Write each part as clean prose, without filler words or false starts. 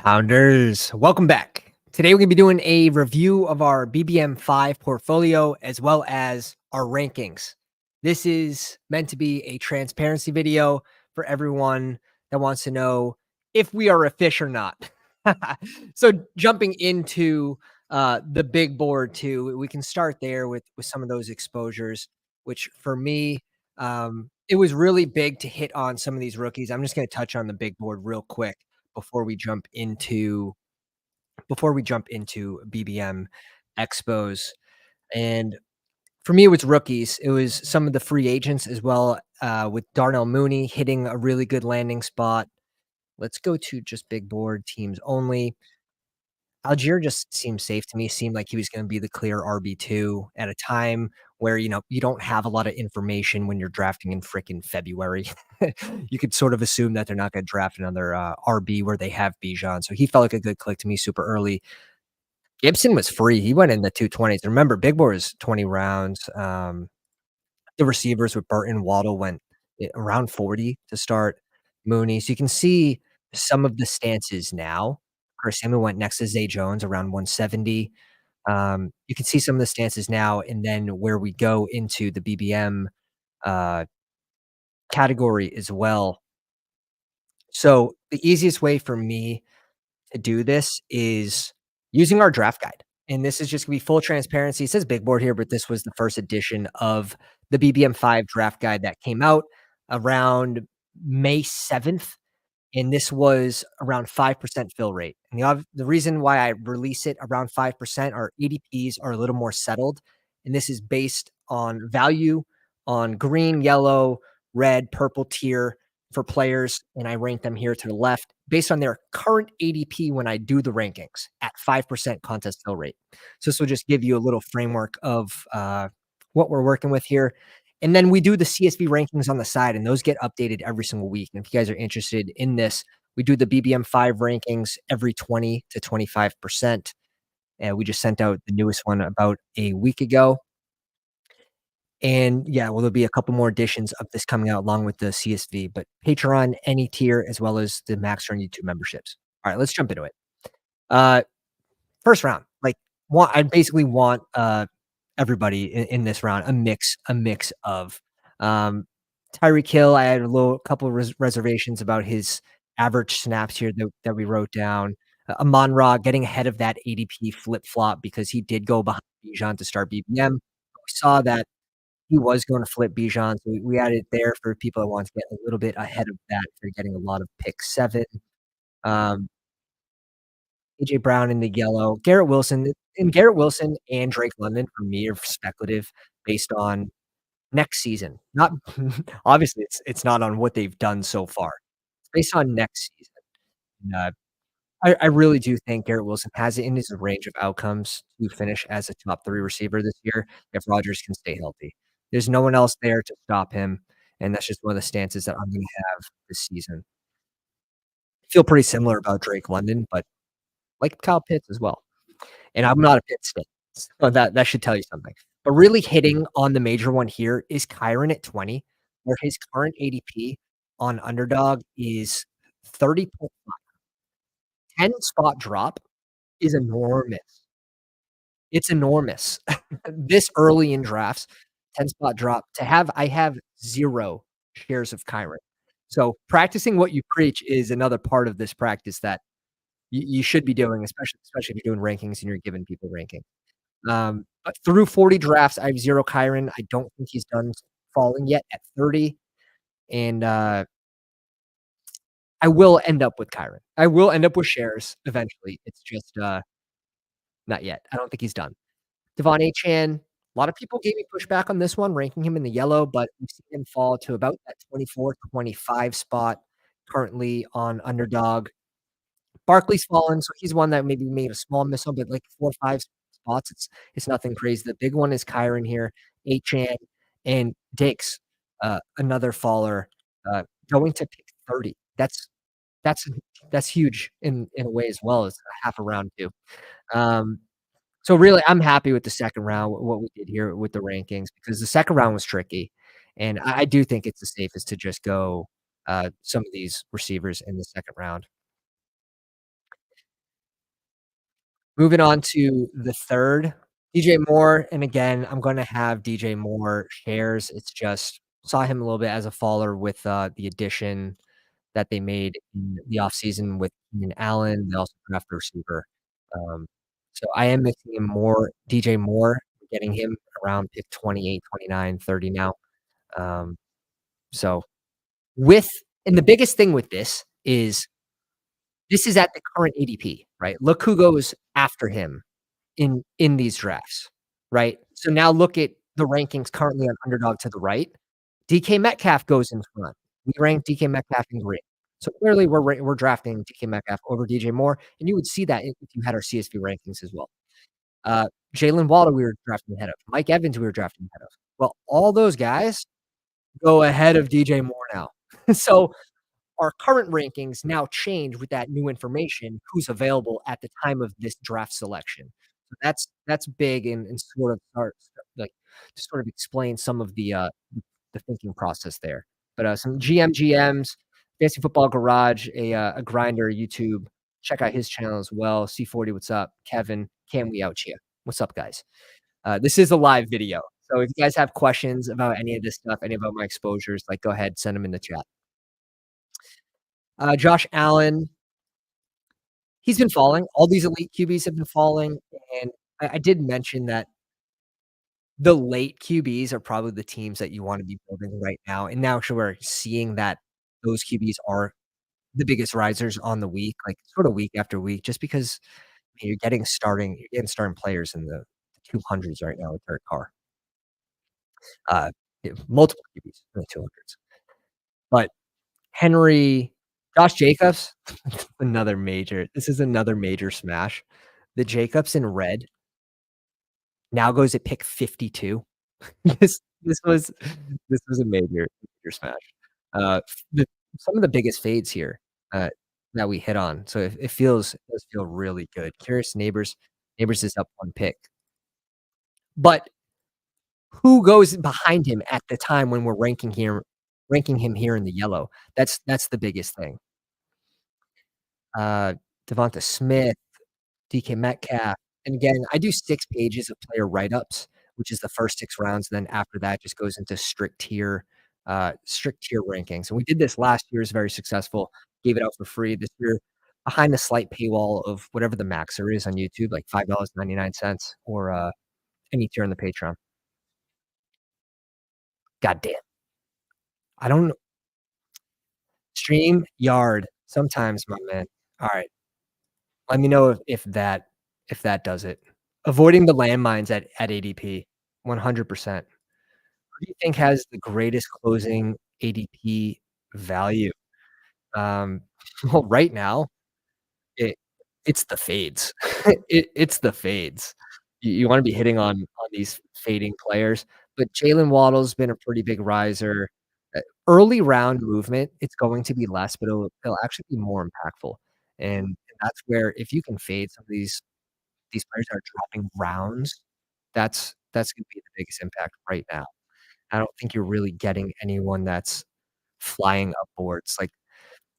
Pounders, welcome back. Today we're going to be doing a review of our BBM5 portfolio as well as our rankings. This is meant to be a transparency video for everyone that wants to know if we are a fish or not. So jumping into the big board too, we can start there with some of those exposures, which for me, it was really big to hit on some of these rookies. I'm just going to touch on the big board real quick before we jump into BBM expos. And for me, it was rookies. It was some of the free agents as well, with Darnell Mooney hitting a really good landing spot. Let's go to just big board teams only. Algier just seemed safe to me, seemed like he was gonna be the clear RB2 at a time where, you don't have a lot of information when you're drafting in fricking February. You could sort of assume that they're not gonna draft another, RB where they have Bijan, so he felt like a good click to me super early. Gibson was free, he went in the 220s. Remember, big board is 20 rounds. The receivers with Burton, Waddle went around 40 to start. Mooney, so you can see some of the stances now. Chris Samuel went next to Zay Jones around 170. You can see some of the stances now, and then where we go into the BBM uh, category as well. So the easiest way for me to do this is using our draft guide. And this is just gonna be full transparency. It says big board here, but this was the first edition of the BBM5 draft guide that came out around May 7th. And this was around 5% fill rate. And the reason why I release it around 5%, our ADPs are a little more settled. And this is based on value on green, yellow, red, purple tier for players. And I rank them here to the left based on their current ADP when I do the rankings at 5% contest fill rate. So this will just give you a little framework of what we're working with here. And then we do the CSV rankings on the side, and those get updated every single week. And if you guys are interested in this, we do the BBM5 rankings every 20 to 25%. And we just sent out the newest one about a week ago. And yeah, well, there'll be a couple more editions of this coming out along with the CSV, but Patreon, any tier, as well as the Max Earn YouTube memberships. All right, let's jump into it. First round, I basically want everybody in this round a mix of Tyreek Hill. I had a couple of reservations about his average snaps here that we wrote down. Amon-Ra getting ahead of that ADP flip flop because he did go behind Bijan to start BBM. We saw that he was going to flip Bijan, so we added it there for people that want to get a little bit ahead of that for getting a lot of pick 7. Um, AJ Brown in the yellow, Garrett Wilson and Drake London for me are speculative based on next season. Not obviously it's not on what they've done so far. It's based on next season. And, I really do think Garrett Wilson has it in his range of outcomes to finish as a top 3 receiver this year if Rodgers can stay healthy. There's no one else there to stop him, and that's just one of the stances that I'm gonna have this season. I feel pretty similar about Drake London, but like Kyle Pitts as well. And I'm not a Pitts stan, so that should tell you something. But really hitting on the major one here is Kyren at 20, where his current ADP on Underdog is 30.5. 10 spot drop is enormous. It's enormous. This early in drafts, 10 spot drop I have 0 shares of Kyren. So practicing what you preach is another part of this practice that you should be doing, especially if you're doing rankings and you're giving people ranking. But through 40 drafts, I have 0 Kyren. I don't think he's done falling yet at 30. And I will end up with Kyren. I will end up with shares eventually. It's just not yet. I don't think he's done. Devon Achane, a lot of people gave me pushback on this one, ranking him in the yellow, but we've seen him fall to about that 24, 25 spot currently on Underdog. Barkley's fallen, so he's one that maybe made a small miss on, but like 4 or 5 spots, it's nothing crazy. The big one is Kyren here, Achane, and Diggs, another faller, going to pick 30. That's that's huge in a way as well as a half a round too. So really, I'm happy with the second round, what we did here with the rankings, because the second round was tricky, and I do think it's the safest to just go some of these receivers in the second round. Moving on to the 3rd, DJ Moore, and again, I'm gonna have DJ Moore shares. It's just saw him a little bit as a faller with, the addition that they made in the offseason with Keenan Allen. They also drafted a receiver. Um, so I am mixing in more DJ Moore, getting him around pick 28, 29, 30 now. Um, so with and the biggest thing with this is at the current ADP, right? Look who goes after him in these drafts, right? So now look at the rankings currently on Underdog to the right. DK Metcalf goes in front. We rank DK Metcalf in green. So clearly we're drafting DK Metcalf over DJ Moore, and you would see that if you had our CSV rankings as well. Jalen Waddle we were drafting ahead of. Mike Evans we were drafting ahead of. Well, all those guys go ahead of DJ Moore now. So our current rankings now change with that new information, who's available at the time of this draft selection. So that's big and sort of starts like to sort of explain some of the thinking process there. But some GMs, Fantasy Football Garage, a grinder YouTube. Check out his channel as well. C40, what's up? Kevin, can we out you? What's up, guys? This is a live video. So if you guys have questions about any of this stuff, any about my exposures, like go ahead, send them in the chat. Josh Allen, he's been falling. All these elite QBs have been falling, and I did mention that the late QBs are probably the teams that you wanna be building right now, and now actually we're seeing that those QBs are the biggest risers on the week, like, sort of week after week, just because you're getting starting players in the 200s right now with Derek Carr. Uh, multiple QBs in the 200s. But Henry, Josh Jacobs, this is another major smash. The Jacobs in red now goes at pick 52. This this was this was a major smash. The some of the biggest fades here, that we hit on, so it does feel really good. Curious Neighbors is up 1 pick. But who goes behind him at the time when we're ranking him here in the yellow? That's the biggest thing. Uh, Devonta Smith, DK Metcalf, and again, I do 6 pages of player write-ups, which is the first 6 rounds, and then after that just goes into strict tier rankings, and we did this last year, it was very successful, gave it out for free. This year, behind the slight paywall of whatever the maxer is on YouTube, like $5.99 or, any tier on the Patreon. Goddamn. I don't StreamYard. Sometimes, my man. Alright, let me know if that does it. Avoiding the landmines at ADP, 100%. Who do you think has the greatest closing ADP value? Um, well, right now, it it's the fades. It's the fades. You wanna be hitting on these fading players, but Jalen Waddle's been a pretty big riser. Early round movement, it's going to be less, but it'll actually be more impactful, and that's where if you can fade some of these players that are dropping rounds, that's gonna be the biggest impact right now. I don't think you're really getting anyone that's flying up boards. Like,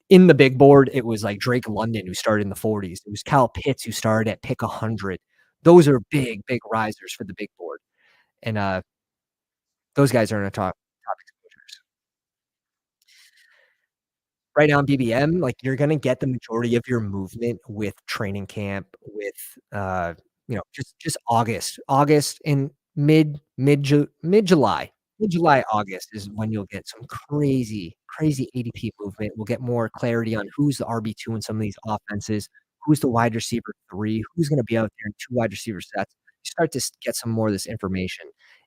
in the big board, it was, like, Drake London who started in the 40s. It was Kyle Pitts who started at pick 100. Those are big risers for the big board, and, those guys are in a top exposures. Right now in BBM, like, you're gonna get the majority of your movement with training camp, with, just August and mid-July. Mid-July, August is when you'll get some crazy ADP movement. We'll get more clarity on who's the RB2 in some of these offenses, who's the wide receiver 3, who's gonna be out there in 2 wide receiver sets. You start to get some more of this information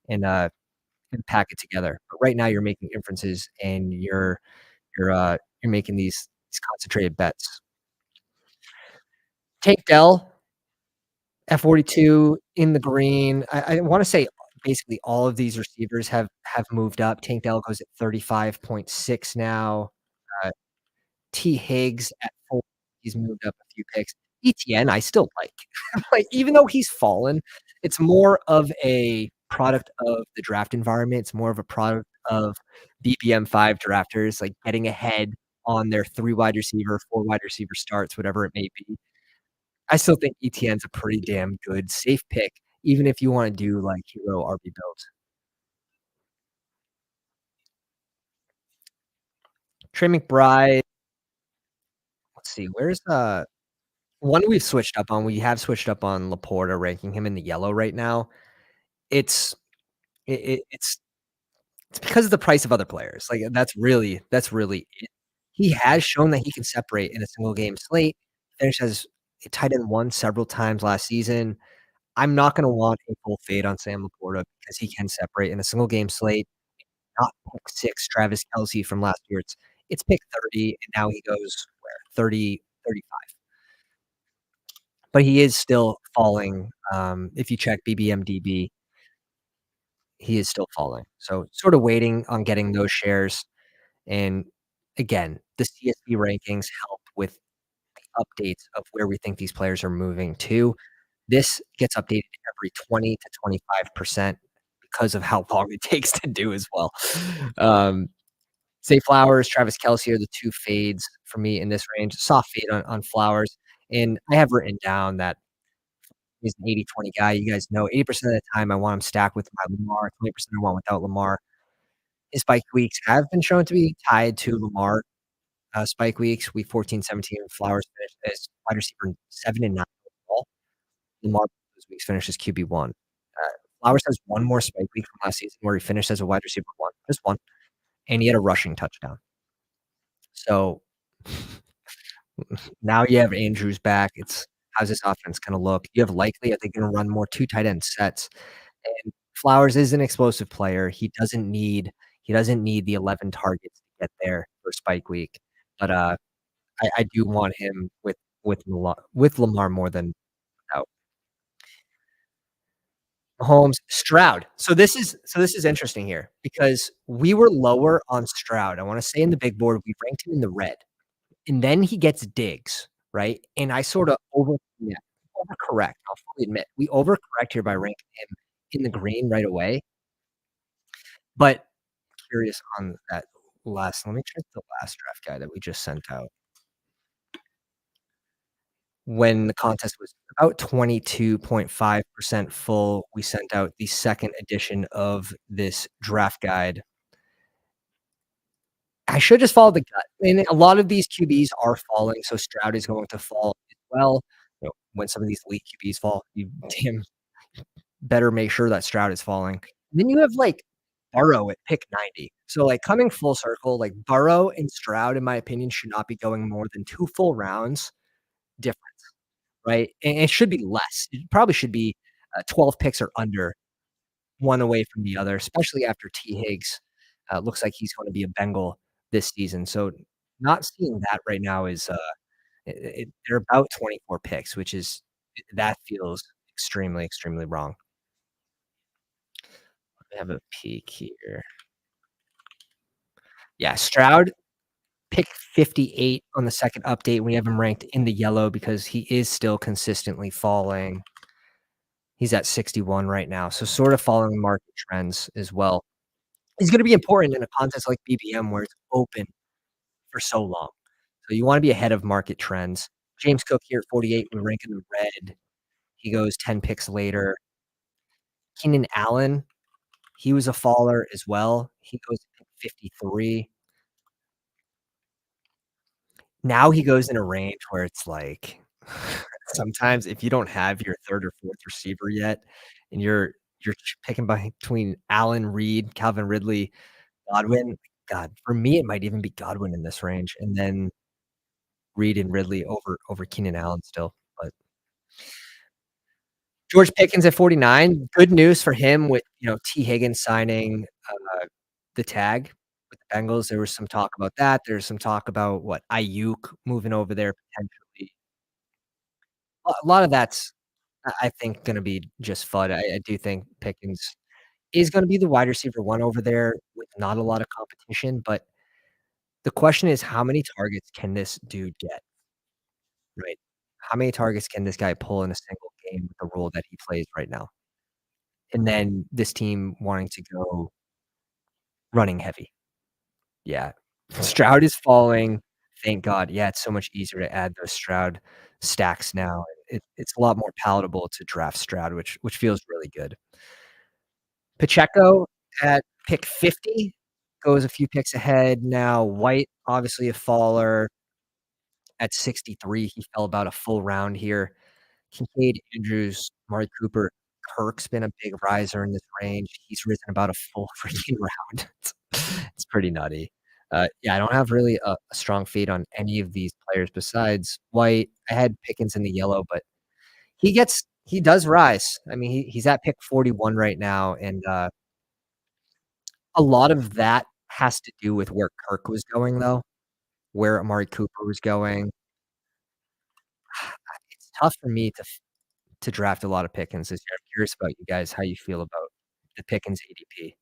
and, pack it together. But right now, you're making inferences and you're making these concentrated bets. Tank Dell at 42 in the green. I wanna say basically all of these receivers have moved up. Tank Dell goes at 35.6 now. Uh, T. Higgs at 4, he's moved up a few picks. ETN, I still like. Like, even though he's fallen, it's more of a product of the draft environment. It's more of a product of BBM5 drafters, like, getting ahead on their 3 wide receiver, 4 wide receiver starts, whatever it may be. I still think ETN's a pretty damn good safe pick, even if you wanna do, like, hero RB builds. Trey McBride, let's see, where's, one we've switched up on, we have switched up on Laporta, ranking him in the yellow right now. It's it's because of the price of other players, like, that's really it. He has shown that he can separate in a single game slate, finished as a tight end 1 several times last season. I'm not gonna want a full fade on Sam Laporta because he can separate in a single game slate, not pick 6 Travis Kelce from last year. It's pick 30, and now he goes where? 30, 35. But he is still falling, if you check BBMDB, he is still falling. So, sort of waiting on getting those shares, and again, the CSV rankings help with updates of where we think these players are moving to. This gets updated every 20 to 25% because of how long it takes to do as well. Um, Zay Flowers, Travis Kelce are the 2 fades for me in this range. Soft fade on Flowers, and I have written down that he's an 80-20 guy. You guys know 80% of the time I want him stacked with my Lamar, 20% I want without Lamar. His spike weeks have been shown to be tied to Lamar, spike weeks. Week 14, 17, Flowers finished as wide receiver 7 and 9 overall. Lamar those weeks finished as QB1. Flowers has 1 more spike week from last season where he finished as a wide receiver 1, just 1, and he had a rushing touchdown. So, now you have Andrews back. It's how's this offense gonna look? You have Likely, are they gonna run more 2 tight end sets? And Flowers is an explosive player. He doesn't need the 11 targets to get there for spike week, but, I do want him with Lamar more than without. Mahomes, Stroud. So this is interesting here because we were lower on Stroud. I wanna say in the big board, we ranked him in the red, and then he gets Diggs, right? And I sorta overcorrect, I'll fully admit. We overcorrect here by ranking him in the green right away, but curious on that last let me check the last draft guide that we just sent out. When the contest was about 22.5% full, we sent out the second edition of this draft guide. I should just follow the gut, and a lot of these QBs are falling, so Stroud is going to fall as well. When some of these elite QBs fall, you damn better make sure that Stroud is falling. Then you have, like, Burrow at pick 90. So, like, coming full circle, like, Burrow and Stroud, in my opinion, should not be going more than 2 full rounds difference, right? And it should be less. It probably should be, 12 picks or under, one away from the other, especially after T. Higgs, looks like he's gonna be a Bengal this season. So, not seeing that right now is, they're about 24 picks, which is that feels extremely, extremely wrong. Let me have a peek here. Yeah, Stroud, pick 58 on the second update. We have him ranked in the yellow because he is still consistently falling. He's at 61 right now, so sort of following market trends as well. He's gonna be important in a contest like BBM where it's open for so long. So you wanna be ahead of market trends. James Cook here at 48, we rank in the red. He goes 10 picks later. Keenan Allen, he was a faller as well. He goes to pick 53. Now he goes in a range where it's like, sometimes if you don't have your 3rd or 4th receiver yet, and you're picking between Allen, Reed, Calvin Ridley, Godwin, God, for me, it might even be Godwin in this range, and then Reed and Ridley over Keenan Allen still, but George Pickens at 49, good news for him with, T. Higgins signing, the tag with the Bengals. There was some talk about that. There's some talk about what, Ayuk moving over there potentially. A lot of that's, I think, gonna be just FUD. I do think Pickens is gonna be the wide receiver 1 over there with not a lot of competition, but the question is how many targets can this dude get, right? How many targets can this guy pull in a single game with the role that he plays right now? And then this team wanting to go running heavy. Yeah. Stroud is falling, thank God. Yeah, it's so much easier to add those Stroud stacks now it's a lot more palatable to draft Stroud, which feels really good. Pacheco at pick 50 goes a few picks ahead. Now White, obviously a faller at 63. He fell about a full round here. Kincaid, Andrews, Amari Cooper, Kirk's been a big riser in this range. He's risen about a full freaking round. It's pretty nutty. Yeah, I don't have really a strong fade on any of these players besides White. I had Pickens in the yellow, but he does rise. I mean, he's at pick 41 right now, and a lot of that has to do with where Kirk was going, though, where Amari Cooper was going. It's tough for me to draft a lot of Pickens this year. I'm curious about you guys, how you feel about the Pickens ADP.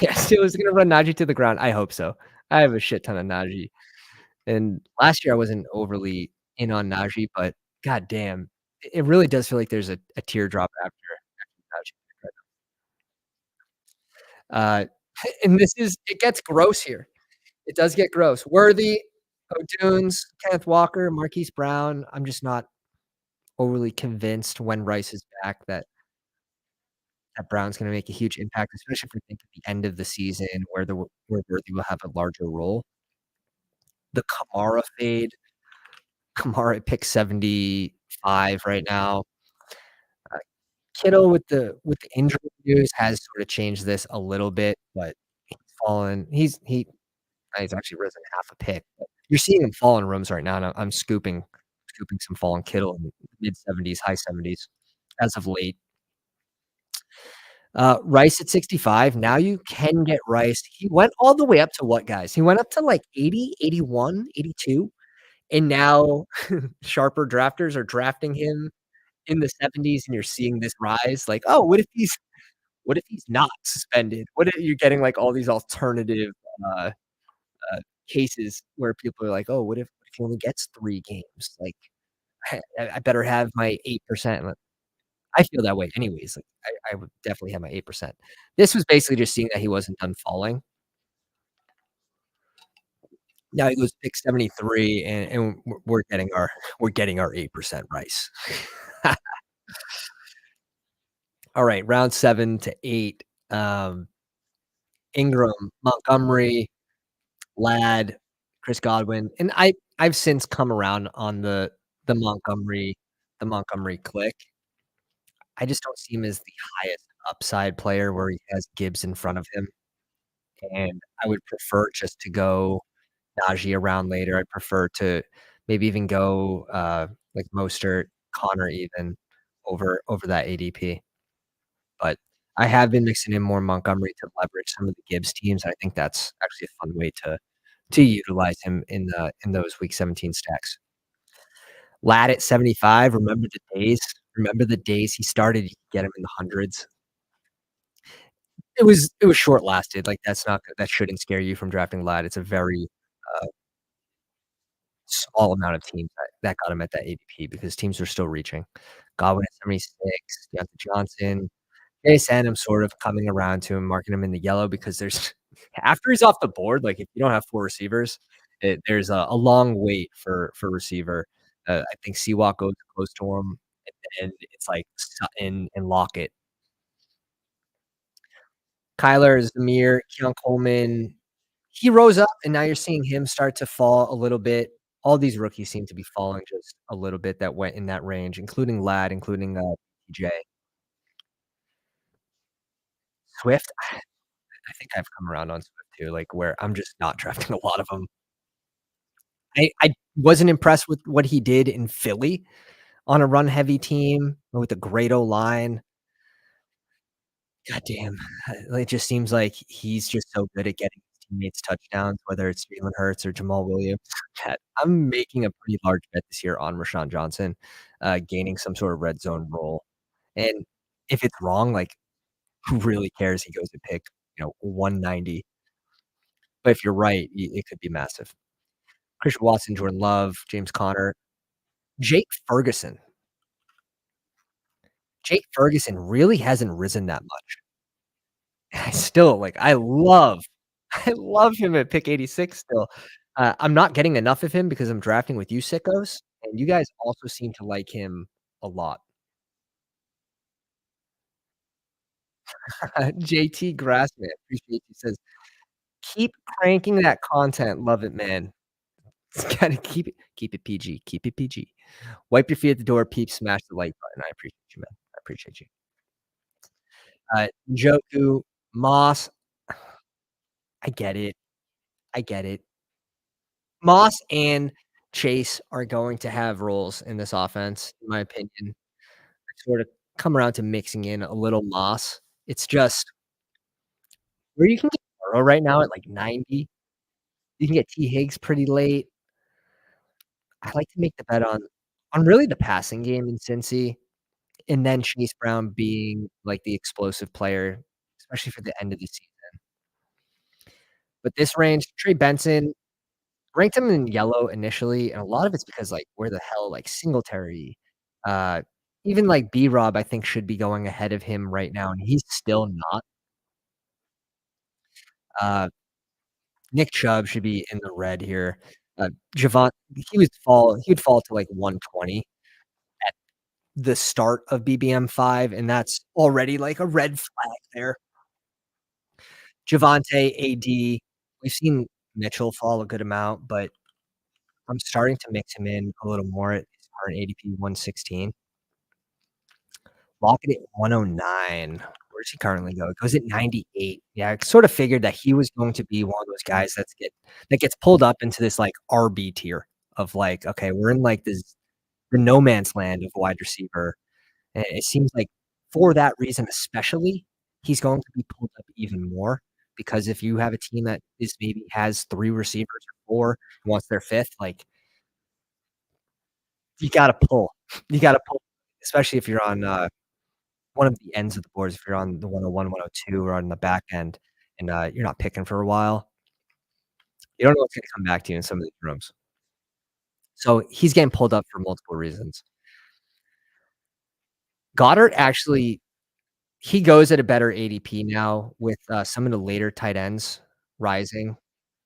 Yeah, still is gonna run Najee to the ground. I hope so. I have a shit ton of Najee, and last year I wasn't overly in on Najee, but goddamn, it really does feel like there's a teardrop after Najee right now. And this is it gets gross here. It does get gross. Worthy, O'Dunes, Kenneth Walker, Marquise Brown. I'm just not overly convinced when Rice is back that Brown's gonna make a huge impact, especially if we think at the end of the season where Worthy will have a larger role. The Kamara fade, Kamara at pick 75 right now. Uh, Kittle with the injury news has sort of changed this a little bit, but he's fallen. He's actually risen half a pick. But you're seeing him fall in rooms right now, and I'm scooping some fallen Kittle in the mid-70s, high 70s as of late. Rice at 65. Now you can get Rice. He went all the way up to what, guys? He went up to like 80, 81, 82, and now sharper drafters are drafting him in the 70s, and you're seeing this rise. Like, oh, what if he's not suspended? What if you're getting like all these alternative uh, cases where people are like, oh, what if he only gets 3 games? Like, I better have my 8%. I feel that way anyways. Like, I would definitely have my 8%. This was basically just seeing that he wasn't done falling. Now he goes pick 73, and we're getting our 8% Rice. All right, round 7 to 8. Um, Ingram, Montgomery, Ladd, Chris Godwin, and I've since come around on the Montgomery the Montgomery click. I just don't see him as the highest upside player where he has Gibbs in front of him, and I would prefer just to go Najee around later. I prefer to maybe even go, like Mostert, Connor even over that ADP, but I have been mixing in more Montgomery to leverage some of the Gibbs teams. I think that's actually a fun way to utilize him in those week 17 stacks. Ladd at 75, remember the days he started, you could get him in the hundreds. It was short lasted, like, that shouldn't scare you from drafting Ladd. It's a very, uh, small amount of teams that got him at that ADP because teams are still reaching. Godwin at 76, Deontay Johnson. JSN, I'm sort of coming around to him, marking him in the yellow because there's after he's off the board, like, if you don't have 4 receivers, there's a long wait for receiver. I think Seawalk goes close to him, and it's like Sutton and Lockett. Kyler, Zamir, Keon Coleman, he rose up, and now you're seeing him start to fall a little bit. All these rookies seem to be falling just a little bit that went in that range, including Ladd, including, TJ. Swift, I think I've come around on Swift too, like, where I'm just not drafting a lot of them. I wasn't impressed with what he did in Philly on a run-heavy team with a great O-line. Goddamn, it just seems like he's just so good at getting his teammates touchdowns, whether it's Jalen Hurts or Jamal Williams, that I'm making a pretty large bet this year on Rashawn Johnson, gaining some sort of red zone role, and if it's wrong, like, who really cares? He goes to pick, 190, but if you're right, it could be massive. Christian Watson, Jordan Love, James Conner, Jake Ferguson. Jake Ferguson really hasn't risen that much. I still like, I love him at pick 86 still. I'm not getting enough of him because I'm drafting with you sickos, and you guys also seem to like him a lot. JT Grassman, appreciate you, says, "Keep cranking that content, love it, man." Just gotta keep it PG, keep it PG. Wipe your feet at the door, peeps, smash the like button. I appreciate you, man. I appreciate you. Njoku, Moss, I get it, I get it. Moss and Chase are going to have roles in this offense, in my opinion. I sort of come around to mixing in a little Moss. It's just where you can get Burrow right now at, like, 90, you can get T. Higgs pretty late. I like to make the bet on really the passing game in Cincy, and then Chase Brown being, like, the explosive player, especially for the end of the season. But this range, Trey Benson ranked him in yellow initially, and a lot of it's because, like, where the hell, like, Singletary, uh, even, like, B-Rob, I think, should be going ahead of him right now, and he's still not. Uh, Nick Chubb should be in the red here. Javon he would fall to, like, 120 at the start of BBM 5, and that's already, like, a red flag there. Javonte, AD, we've seen Mitchell fall a good amount, but I'm starting to mix him in a little more at his current ADP 116. Lockett at 109. Where does he currently go? It goes at 98. Yeah, I sort of figured that he was going to be one of those guys that gets pulled up into this, like, RB tier of, like, okay, we're in, like, the no man's land of wide receiver, and it seems like for that reason especially, he's going to be pulled up even more because if you have a team that is maybe has 3 receivers or 4 and wants their 5th, like, you gotta pull. You gotta pull, especially if you're on, one of the ends of the boards, if you're on the 101, 102, or on the back end, and, you're not picking for a while, you don't know what's gonna come back to you in some of these rooms. So, he's getting pulled up for multiple reasons. Goddard actually he goes at a better ADP now with, some of the later tight ends rising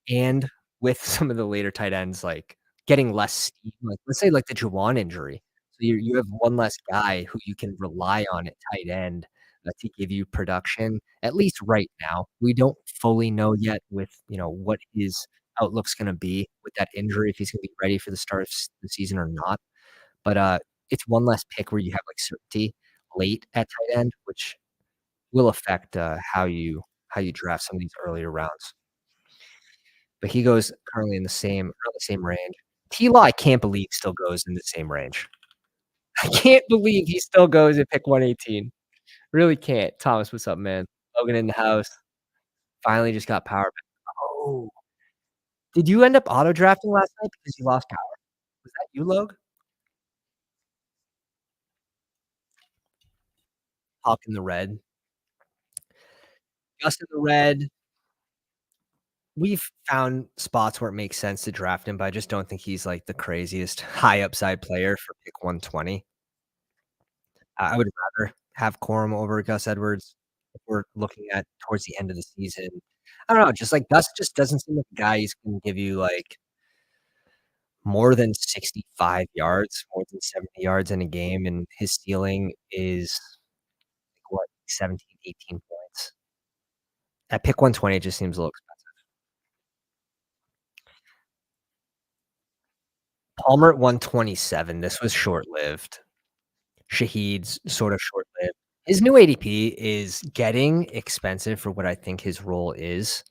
and with some of the later tight ends, like, getting less steam, like, let's say, like, the Juwan injury. So you have one less guy who you can rely on at tight end, to give you production, at least right now. We don't fully know yet with, what his outlook's gonna be with that injury, if he's gonna be ready for the start of the season or not. But, it's one less pick where you have, like, certainty late at tight end, which will affect, how you draft some of these earlier rounds. But he goes currently in the same around the same range. T-Law, I can't believe still goes in the same range. I can't believe he still goes at pick 118. Really can't. Thomas, what's up, man? Logan in the house. Finally just got power back. Oh, did you end up auto drafting last night because you lost power? Was that you, Log? Hawk in the red. Gus in the red. We've found spots where it makes sense to draft him, but I just don't think he's, like, the craziest high upside player for pick 120. I would rather have Corum over Gus Edwards if we're looking at towards the end of the season. I don't know, just, like, Gus just doesn't seem like a guy who's gonna give you, like, more than 65 yards, more than 70 yards in a game, and his ceiling is, like, what, 17, 18 points. At pick 120, it just seems a little expensive. Palmer at 127, this was short-lived. Shahid's sort of short-lived. His new ADP is getting expensive for what I think his role is.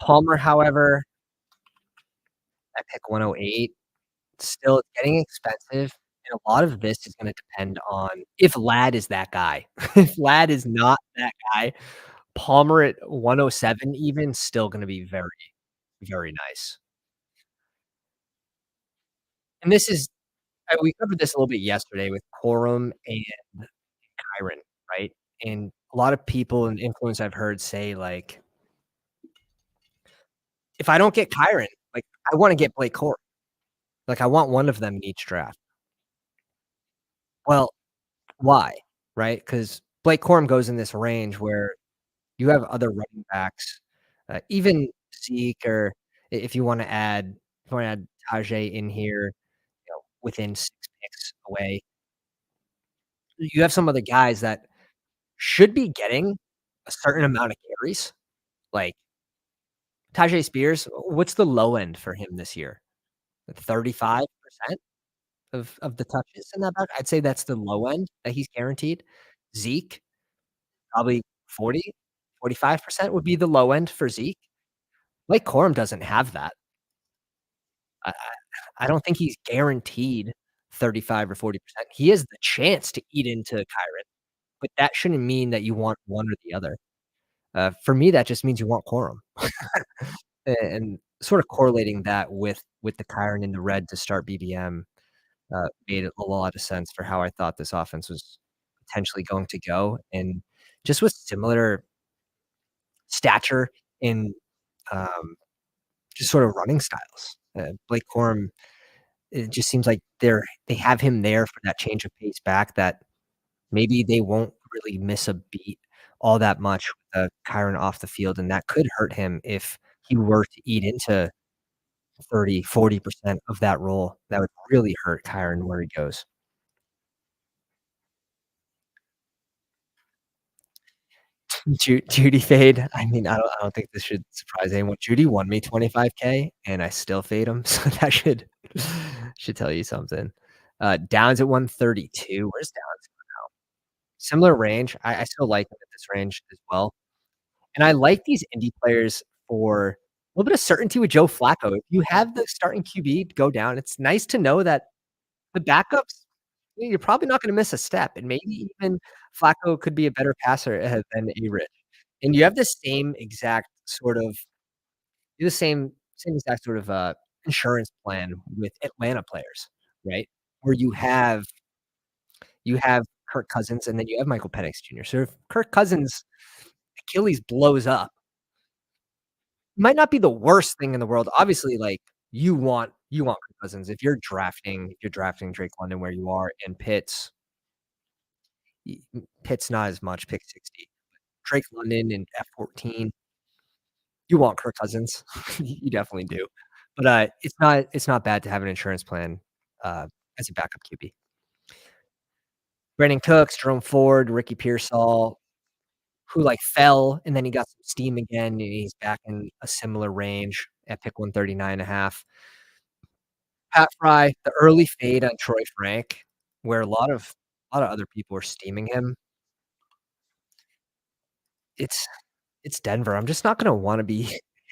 Palmer, however, at pick 108, still getting expensive, and a lot of this is gonna depend on if Ladd is that guy. If Ladd is not that guy, Palmer at 107 even, still gonna be very, very nice. And this is we covered this a little bit yesterday with Corum and Kyren, right? And a lot of people and influence I've heard say, like, "If I don't get Kyren, like, I wanna get Blake Corum. Like, I want one of them in each draft." Well, why? Right? Because Blake Corum goes in this range where you have other running backs, even Zeke or if you wanna add Tajay in here, within 6 picks away. You have some other guys that should be getting a certain amount of carries, like Tajay Spears, what's the low end for him this year? 35% of the touches in that back? I'd say that's the low end that he's guaranteed. Zeke, probably 45% would be the low end for Zeke. Mike Corum doesn't have that. I don't think he's guaranteed 35 or 40%. He has the chance to eat into Kyren, but that shouldn't mean that you want one or the other. For me, that just means you want Corum. And sort of correlating that with the Kyren in the red to start BBM, made a lot of sense for how I thought this offense was potentially going to go, and just with similar stature in, um, just sort of running styles. Blake Corum, it just seems like they have him there for that change of pace back that maybe they won't really miss a beat all that much with, Kyren off the field, and that could hurt him if he were to eat into 30, 40% of that role. That would really hurt Kyren where he goes. Judy fade, I mean, I don't think this should surprise anyone. Judy won me 25K, and I still fade him, so that should tell you something. Downs at 132. Where's Downs now? Similar range. I still like him at this range as well, and I like these indie players for a little bit of certainty with Joe Flacco. If you have the starting QB go down, it's nice to know that the backups, you're probably not gonna miss a step, and maybe even Flacco could be a better passer, than A-Rich. And you have the same exact sort of you have the same exact sort of, insurance plan with Atlanta players, right? Where you have Kirk Cousins, and then you have Michael Penix Jr. So if Kirk Cousins' Achilles blows up, might not be the worst thing in the world. Obviously, like, you want Kirk Cousins. If you're drafting Drake London where you are, and Pitt's not as much, pick 60. Drake London in F14, you want Kirk Cousins. You definitely do. But, it's not bad to have an insurance plan, as a backup QB. Brandon Cooks, Jerome Ford, Ricky Pearsall, who, like, fell, and then he got some steam again, and he's back in a similar range at pick 139.5. Pat Fry, the early fade on Troy Frank, where a lot of other people are steaming him. It's it's Denver. I'm just not gonna wanna be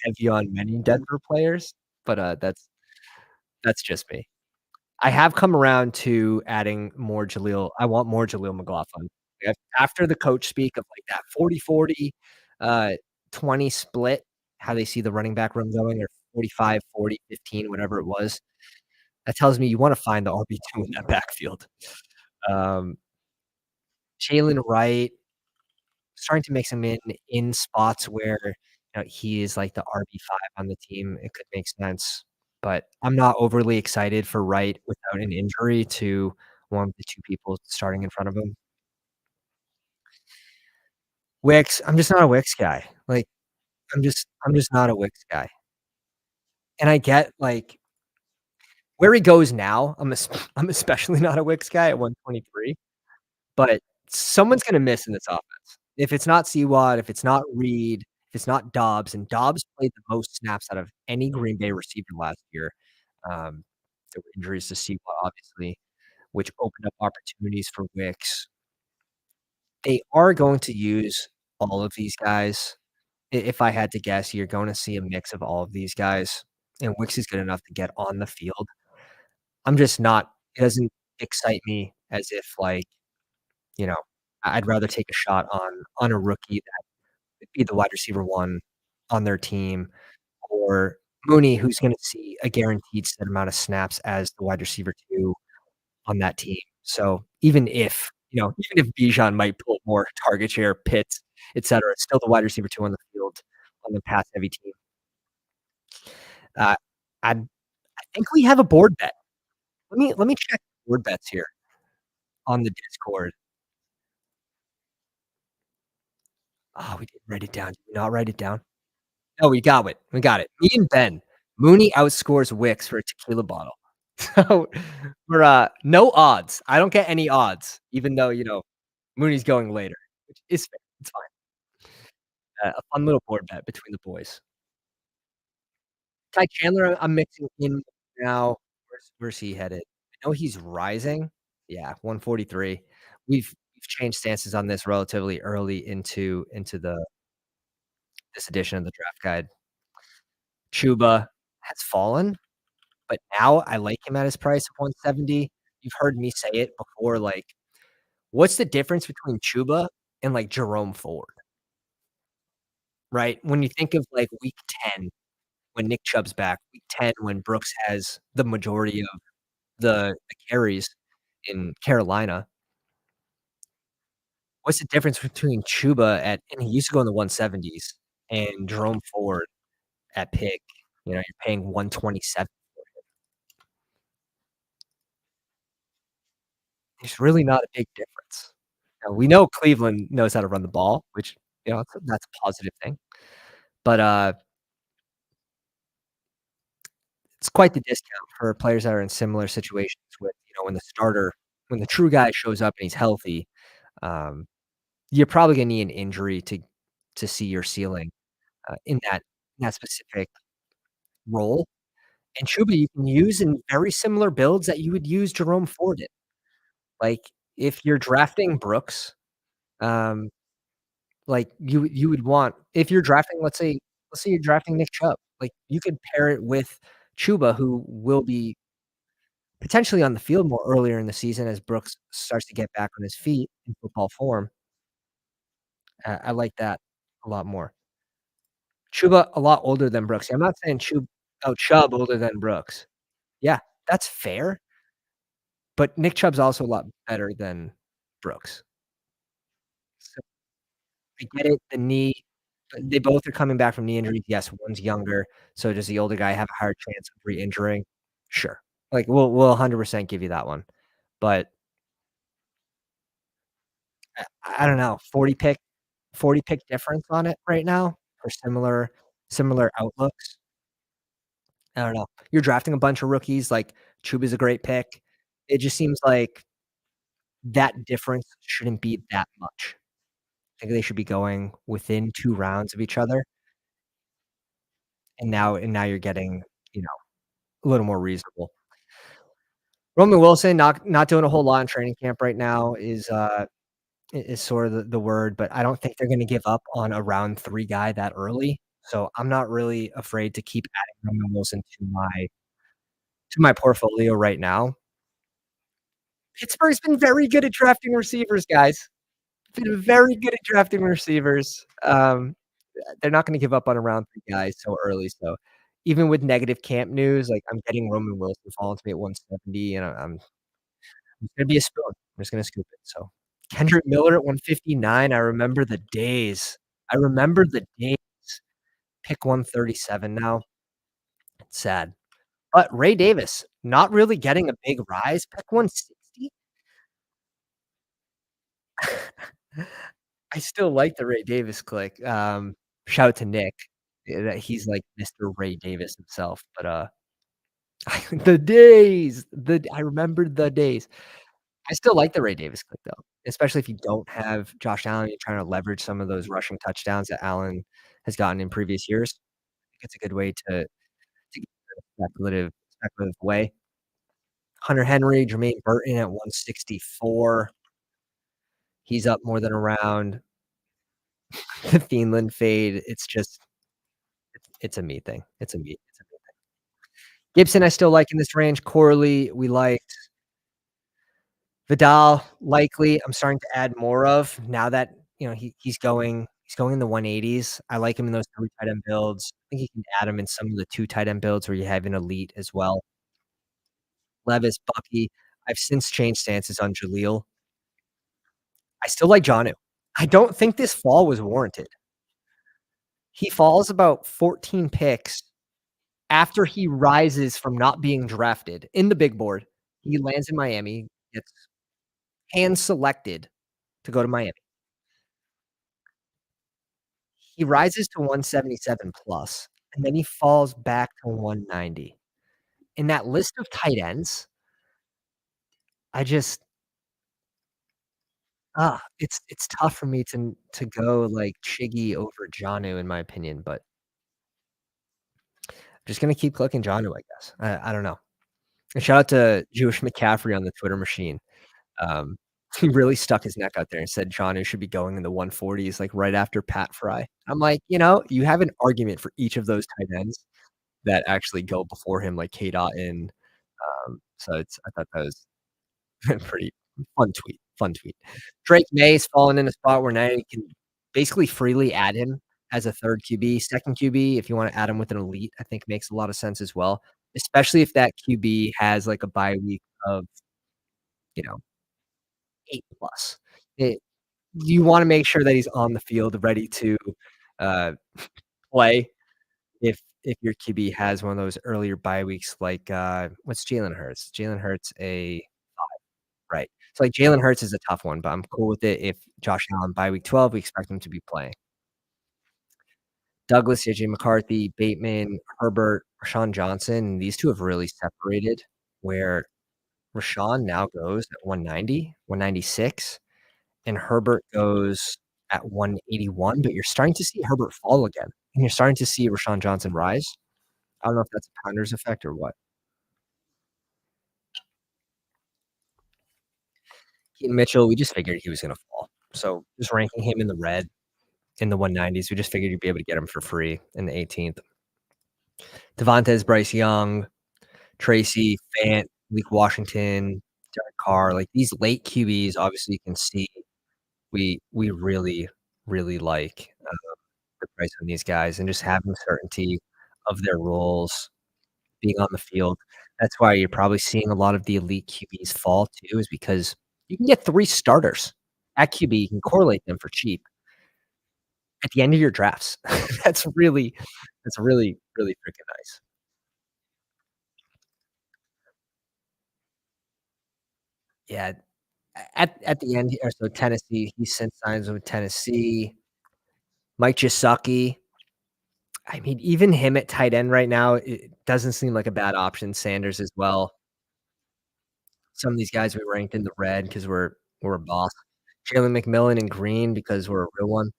heavy on many Denver players, but, that's just me. I have come around to adding more Jaleel. I want more Jaleel McLaughlin. After the coach speak of, like, that 40-40, uh, 20 split, how they see the running back room going, or 45-40-15, whatever it was, that tells me you wanna find the RB2 in that backfield. Um, Jalen Wright, starting to mix him in spots where, he is like the RB5 on the team. It could make sense, but I'm not overly excited for Wright without an injury to one of the 2 people starting in front of him. Wicks, I'm just not a Wicks guy. Like, I'm just not a Wicks guy. And I get, like, where he goes now, I'm especially not a Wicks guy at 123, but someone's gonna miss in this offense. If it's not Seward, if it's not Reed, if it's not Dobbs, and Dobbs played the most snaps out of any Green Bay receiver last year. Um, there were injuries to Seward, obviously, which opened up opportunities for Wicks. They are going to use all of these guys. If I had to guess, you're gonna see a mix of all of these guys, and Wicks is good enough to get on the field. I'm just not it doesn't excite me as if, like, you know, I'd rather take a shot on a rookie that could be the wide receiver 1 on their team, or Mooney, who's gonna see a guaranteed set amount of snaps as the wide receiver 2 on that team. So, even if Bijan might pull more target share, Pitts, etcetera, it's still the wide receiver 2 on the field on the pass heavy team. Uh, I think we have a board bet. Let me check board bets here on the Discord. Oh, we didn't write it down. Did we not write it down? No, we got it. We got it. Me and Ben. Mooney outscores Wicks for a tequila bottle. So, we're, no odds. I don't get any odds, even though, Mooney's going later, which is fair. It's fine. A fun little board bet between the boys. Ty Chandler, I'm mixing in now. Where's he headed? I know he's rising. Yeah, 143. We've changed stances on this relatively early into the this edition of the draft guide. Chuba has fallen, but now I like him at his price of 170. You've heard me say it before, like, what's the difference between Chuba and, like, Jerome Ford, right? When you think of, like, week 10 when Nick Chubb's back, week 10 when Brooks has the majority of the carries in Carolina, what's the difference between Chuba at and he used to go in the 170s and Jerome Ford at pick, you're paying 127. There's really not a big difference. Now, we know Cleveland knows how to run the ball, which, that's a positive thing, but, it's quite the discount for players that are in similar situations with, when the true guy shows up and he's healthy, um, you're probably gonna need an injury to see your ceiling, in that specific role, and Chuba you can use in very similar builds that you would use Jerome Ford in. Like, if you're drafting Brooks, um, like, you would want if you're drafting, let's say you're drafting Nick Chubb, like, you could pair it with Chuba, who will be potentially on the field more earlier in the season as Brooks starts to get back on his feet in football form. I like that a lot more. Chuba a lot older than Brooks. I'm not saying Chubb older than Brooks. Yeah, that's fair, but Nick Chubb's also a lot better than Brooks. So, I get it, the knee they both are coming back from knee injuries. Yes, one's younger, so does the older guy have a higher chance of re-injuring? Sure. Like, we'll 100% give you that one, but I don't know, 40 pick difference on it right now for similar outlooks. I don't know. You're drafting a bunch of rookies, like, Chuba's a great pick. It just seems like that difference shouldn't be that much. I think they should be going within 2 rounds of each other, and now you're getting, you know, a little more reasonable. Roman Wilson not doing a whole lot in training camp right now is sort of the word, but I don't think they're gonna give up on a round 3 guy that early, so I'm not really afraid to keep adding Roman Wilson to my portfolio right now. Pittsburgh's been very good at drafting receivers, guys. Been very good at drafting receivers. They're not gonna give up on a round 3 guy so early, so even with negative camp news, like, I'm getting Roman Wilson falling to me at 170, and it's gonna be a spoon. I'm just gonna scoop it, so Kendrick Miller at 159, I remember the days. I remember the days. Pick 137 now. It's sad. But Ray Davis, not really getting a big rise. Pick 160. I still like the Ray Davis click. Shout out to Nick, that he's like Mr. Ray Davis himself, but, the days, I remember the days. I still like the Ray Davis click though, especially if you don't have Josh Allen, you're trying to leverage some of those rushing touchdowns that Allen has gotten in previous years. I think it's a good way to get a speculative way. Hunter Henry, Jermaine Burton at 164. He's up more than a round. The Thielen fade, it's a me thing. It's a me thing. Gibson, I still like in this range. Corley, we liked. Vidal, likely, I'm starting to add more of now that, he's going in the 180s. I like him in those 3 tight end builds. I think you can add him in some of the 2 tight end builds where you have an elite as well. Levis, Bucky. I've since changed stances on Jaleel. I still like Jonnu. I don't think this fall was warranted. He falls about 14 picks after he rises from not being drafted in the big board. He lands in Miami, gets hand selected to go to Miami. He rises to 177 plus, and then he falls back to 190. in that list of tight ends, I just it's tough for me to go, like, Chiggy over Jonnu in my opinion, but I'm just gonna keep clicking Jonnu, I guess. I don't know. And shout out to Jewish McCaffrey on the Twitter machine. Um, he really stuck his neck out there and said Jonnu should be going in the 140s, like, right after Pat Fry. I'm like, you have an argument for each of those tight ends that actually go before him, like K-Dot and, so I thought that was pretty fun tweet, fun tweet. Drake May's fallen in a spot where now you can basically freely add him as a 3rd QB. 2nd QB, if you wanna add him with an elite, I think makes a lot of sense as well, especially if that QB has, like, a bye week of, you know, 8 plus. It You wanna make sure that he's on the field ready to, uh, play if your QB has one of those earlier bye weeks like, what's Jalen Hurts? Jalen Hurts a right. So, like, Jalen Hurts is a tough one, but I'm cool with it if Josh Allen by week 12, we expect him to be playing. Douglas, JJ McCarthy, Bateman, Herbert, Rashawn Johnson, these 2 have really separated, where Rashawn now goes at 190, 196, and Herbert goes at 181, but you're starting to see Herbert fall again, and you're starting to see Rashawn Johnson rise. I don't know if that's a Pounders effect or what. Keaton Mitchell, we just figured he was gonna fall. So, just ranking him in the red in the 190s, we just figured you'd be able to get him for free in the 18th. Devontae, Bryce Young, Tracy, Fant, Malik Washington, Derek Carr, like, these late QBs, obviously, you can see we really, really like, the price on these guys and just having certainty of their roles, being on the field. That's why you're probably seeing a lot of the elite QBs fall too, is because you can get 3 starters at QB, you can correlate them for cheap at the end of your drafts. That's really really freaking nice. Yeah, at the end here, so Tennessee, he sent signs with Tennessee. Mike Gesicki, I mean, even him at tight end right now, it doesn't seem like a bad option. Sanders as well. Some of these guys we ranked in the red because we're a boss. Jalen McMillan and Green because we're a real one.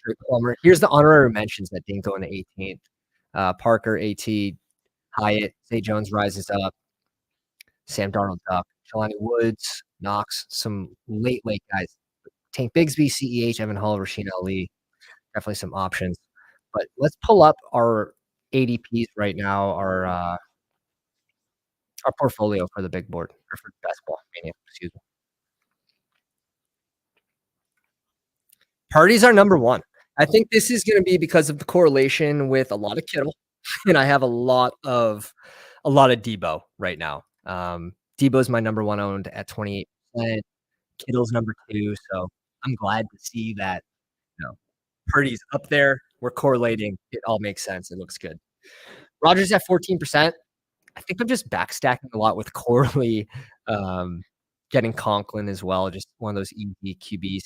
Trey Palmer. Here's the honorary mentions that didn't go in the 18th. Parker, AT, Hyatt, Zay Jones rises up, Sam Darnold duck, Jelani Woods, Knox, some late guys. Tank Bigsby, CEH, Evan Hull, Rasheen Ali, definitely some options. But let's pull up our ADPs right now, our portfolio for the big board or for Bestball Mania, excuse me. Party's our number 1. I think this is gonna be because of the correlation with a lot of Kittle, and I have a lot of Debo right now. Debo's my number 1 owned at 28%. Kittle's number 2, so I'm glad to see that, you know, Purdy's up there. We're correlating. It all makes sense. It looks good. Rodgers at 14%. I think I'm just backstacking a lot with Corley, um, getting Conklin as well, just one of those easy QBs.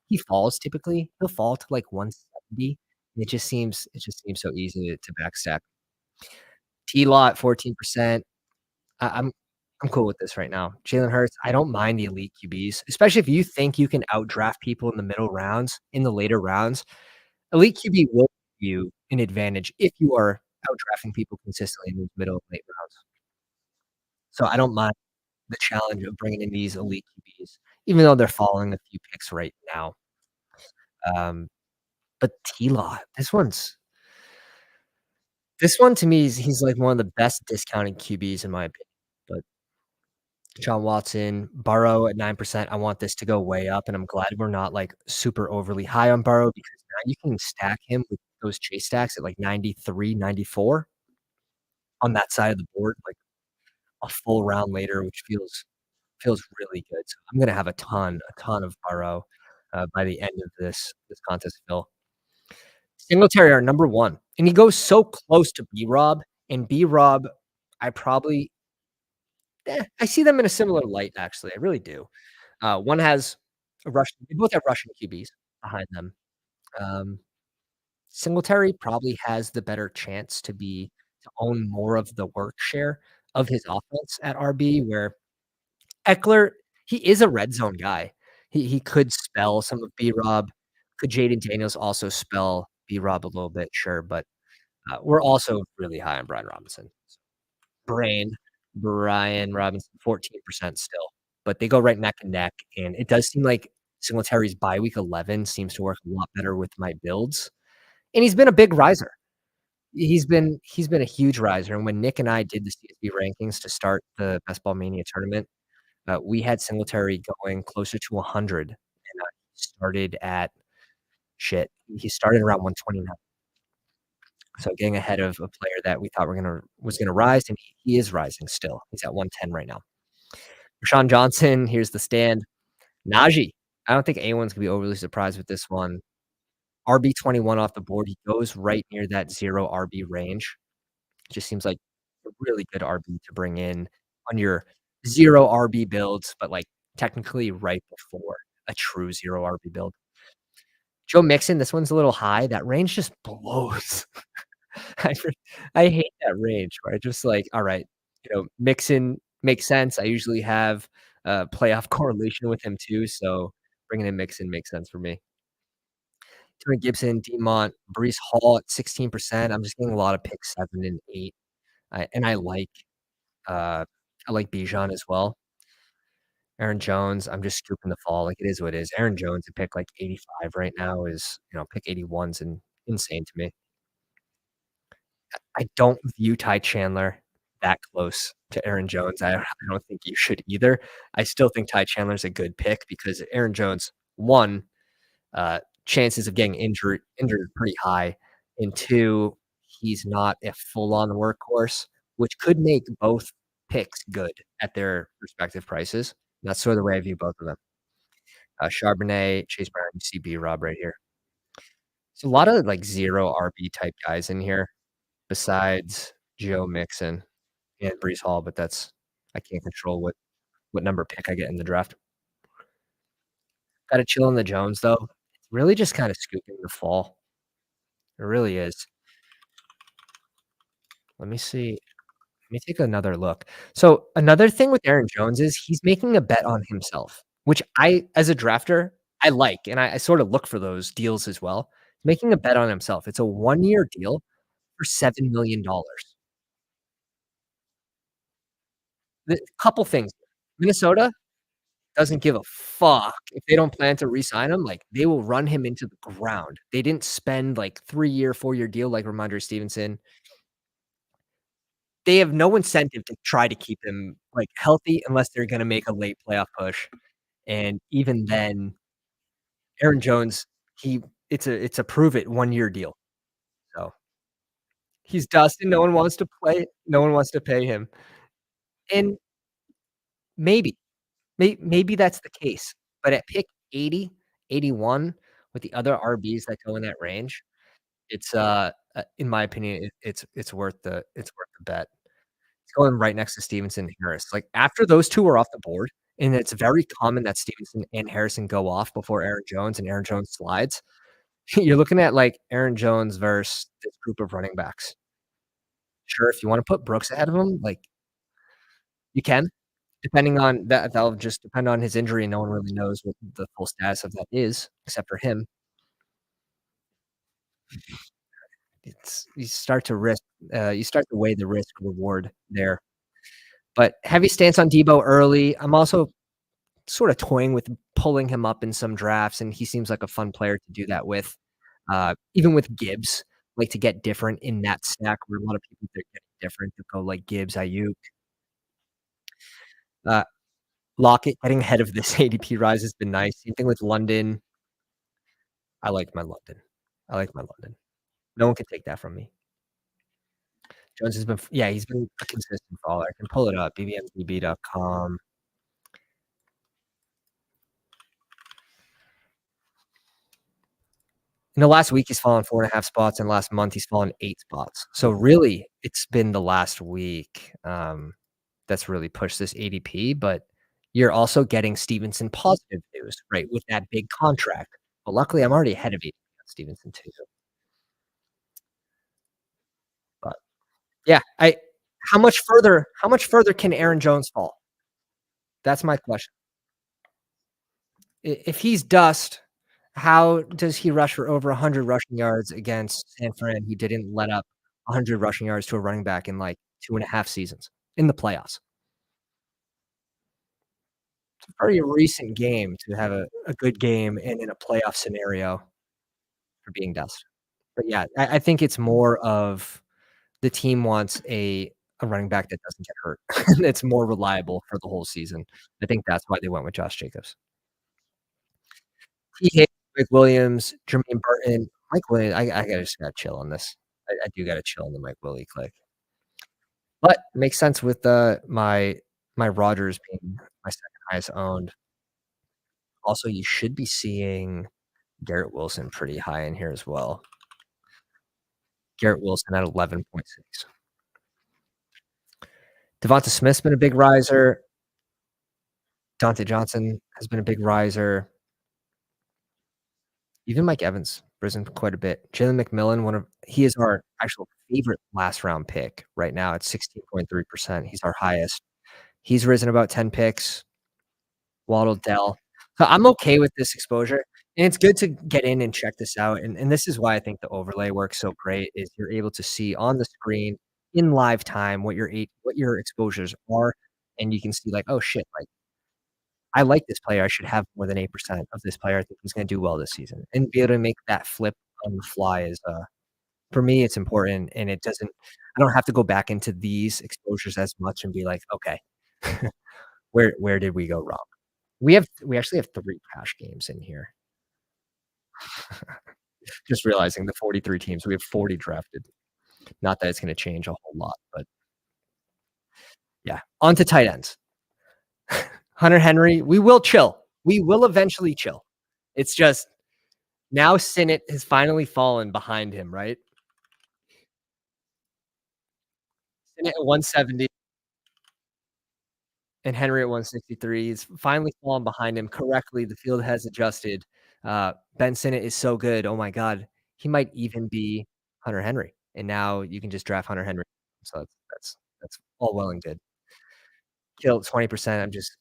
He falls typically. He'll fall to, like, 170. It just seems so easy to backstack. T-Law at 14%. I'm cool with this right now. Jalen Hurts, I don't mind the elite QBs, especially if you think you can outdraft people in the middle rounds, in the later rounds. Elite QB will give you an advantage if you are outdrafting people consistently in these middle and late rounds. So I don't mind the challenge of bringing in these elite QBs, even though they're falling a few picks right now. Um, but T-Law, this one to me is he's like one of the best discounted QBs in my opinion. But John Watson, Burrow at 9%, I want this to go way up, and I'm glad we're not, like, super overly high on Burrow because now you can stack him with those chase stacks at, like, 93, 94 on that side of the board, like, a full round later, which feels really good. So I'm gonna have a ton of Burrow, by the end of this contest, Phil. Singletary, our number 1, and he goes so close to B-Rob, and B-Rob, I probably I see them in a similar light, actually, I really do. One has a Russian they both have Russian QBs behind them. Um, Singletary probably has the better chance to own more of the work share of his offense at RB where Eckler, he is a red zone guy. He could spell some of B-Rob. Could Jaden Daniels also spell B-Rob a little bit? Sure, but, we're also really high on Brian Robinson. Brain, Brian Robinson, 14% still, but they go right neck and neck, and it does seem like Singletary's bye week 11 seems to work a lot better with my builds, and he's been a big riser. He's been a huge riser, and when Nick and I did the CSB rankings to start the Bestball Mania tournament, we had Singletary going closer to 100, and, he started at shit, he started around 129. So getting ahead of a player that we thought was gonna rise, and he is rising still. He's at 110 right now. Rashawn Johnson, here's the stand. Najee, I don't think anyone's gonna be overly surprised with this one. RB21 off the board, he goes right near that 0 RB range. Just seems like a really good RB to bring in on your 0 RB builds, but, like, technically right before a true 0 RB build. Joe Mixon, this one's a little high. That range just blows. I re I hate that range where I just like, alright, Mixon makes sense. I usually have a playoff correlation with him too, so bringing in Mixon makes sense for me. Antonio Gibson, Demont, Breece Hall at 16%. I'm just getting a lot of pick 7 and 8. And uh, I like Bijan as well. Aaron Jones, I'm just scooping the fall, like, it is what it is. Aaron Jones to pick, like, 85 right now is pick 81's insane to me. I don't view Ty Chandler that close to Aaron Jones. I don't think you should either. I still think Ty Chandler's a good pick because Aaron Jones, 1, chances of getting injured are pretty high, and 2, he's not a full-on workhorse, which could make both picks good at their respective prices. That's sort of the way I view both of them. Charbonnet, Chase Brown, UCB, Rob right here. So a lot of, like, 0 RB type guys in here besides Joe Mixon and Breece Hall, but I can't control what number pick I get in the draft. Gotta chill on the Jones, though. It's really just kinda scooping the fall. It really is. Let me see. Let me take another look. So, another thing with Aaron Jones is he's making a bet on himself, which I, as a drafter, I like, and I sorta look for those deals as well. Making a bet on himself. It's a one-year deal for $7,000,000. The couple things. Minnesota doesn't give a fuck if they don't plan to re-sign him, like, they will run him into the ground. They didn't spend, like, 3-year, 4-year deal like Ramondre Stevenson. They have no incentive to try to keep him, like, healthy unless they're gonna make a late playoff push, and even then, Aaron Jones, he it's a prove it one-year deal, so he's dust and no one wants to pay him, and maybe, maybe that's the case, but at pick 80, 81 with the other RBs that go in that range, it's, in my opinion, it's worth the bet. It's going right next to Stevenson and Harris. Like, after those 2 are off the board, and it's very common that Stevenson and Harrison go off before Aaron Jones and Aaron Jones slides, you're looking at, like, Aaron Jones versus this group of running backs. Sure, if you wanna put Brooks ahead of him, like, you can, depending on that'll just depend on his injury, and no one really knows what the full status of that is, except for him. It's you start to weigh the risk reward there. But heavy stance on Debo early. I'm also sort of toying with pulling him up in some drafts, and he seems like a fun player to do that with. Even with Gibbs, like, to get different in that stack where a lot of people think getting different to go like Gibbs, Ayuk. Uh, Lockett getting ahead of this ADP rise has been nice. Same thing with London. I like my London. I like my London. No one can take that from me. Jones has been yeah, he's been a consistent follower. I can pull it up, bbmdb.com. In the last week, he's fallen 4.5 spots, and last month, he's fallen 8 spots. So, really, it's been the last week, that's really pushed this ADP, but you're also getting Stevenson positive news, right, with that big contract. But luckily, I'm already ahead of ADP on Stevenson too, but yeah, I how much further can Aaron Jones fall? That's my question. If he's dust, how does he rush for over 100 rushing yards against San Fran? He didn't let up 100 rushing yards to a running back in, like, 2.5 seasons in the playoffs. It's a very recent game to have a good game and in a playoff scenario for being dust. But, yeah, I think it's more of the team wants a running back that doesn't get hurt, that's more reliable for the whole season. I think that's why they went with Josh Jacobs. T. Higgins, Mike Williams, Jermaine Burton, Mike Williams. I gotta just gotta chill on this. I do gotta chill on the Mike Willie click. But it makes sense with, my Rodgers being my second highest owned. Also, you should be seeing Garrett Wilson pretty high in here as well. Garrett Wilson at 11.6. Devonta Smith's been a big riser. Dante Johnson has been a big riser. Even Mike Evans risen quite a bit. Jalen McMillan, he is our actual favorite last round pick right now at 16.3%. He's our highest. He's risen about 10 picks. Waddle Dell. So I'm okay with this exposure, and it's good to get in and check this out, and this is why I think the overlay works so great, is you're able to see on the screen in live time what your exposures are, and you can see like, "Oh, shit, like, I like this player, I should have more than 8% of this player, I think he's gonna do well this season," and be able to make that flip on the fly is, for me, it's important, and I don't have to go back into these exposures as much and be like, "Okay, where did we go wrong?" We actually have 3 cash games in here. Just realizing the 43 teams, we have 40 drafted. Not that it's gonna change a whole lot, but yeah. On to tight ends. Hunter Henry, we will chill. We will eventually chill. It's just now Sinnott has finally fallen behind him, right? Sinnott at 170 and Henry at 163. He's finally fallen behind him correctly. The field has adjusted. Ben Sinnott is so good. Oh my god. He might even be Hunter Henry. And now you can just draft Hunter Henry. So that's all well and good. Kill 20%.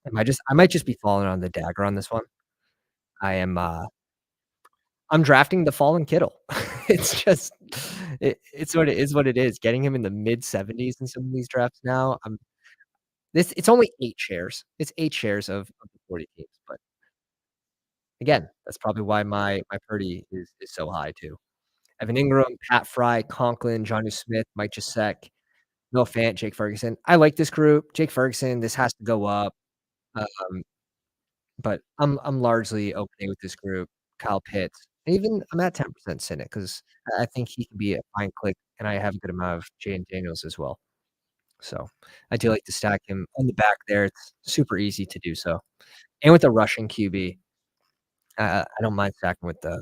I might just be falling on the dagger on this one. I am I'm drafting the fallen Kittle. It's just it's what it is. Getting him in the mid-70s in some of these drafts now. It's only 8 shares. It's 8 shares of the 40 teams, but again, that's probably why my Purdy is so high too. Evan Ingram, Pat Fry, Conklin, Jonnu Smith, Mike Gesicki, Noah Fant, Jake Ferguson. I like this group. Jake Ferguson, this has to go up. Um, but I'm largely okay with this group. Kyle Pitts. Even I'm at 10% in it because I think he can be a fine click, and I have a good amount of Jayden Daniels as well. So I do like to stack him on the back there. It's super easy to do so. And with the rushing QB, I don't mind stacking with the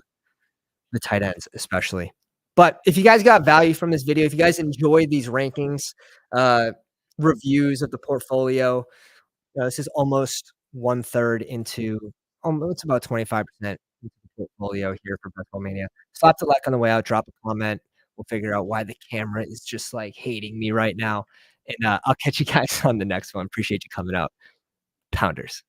tight ends especially. But if you guys got value from this video, if you guys enjoyed these rankings, uh, reviews of the portfolio, this is almost 1/3 into it's about 25% into the portfolio here for Bestball Mania. Slap the like on the way out, drop a comment. We'll figure out why the camera is just, like, hating me right now, and, I'll catch you guys on the next one. Appreciate you coming out. Pounders.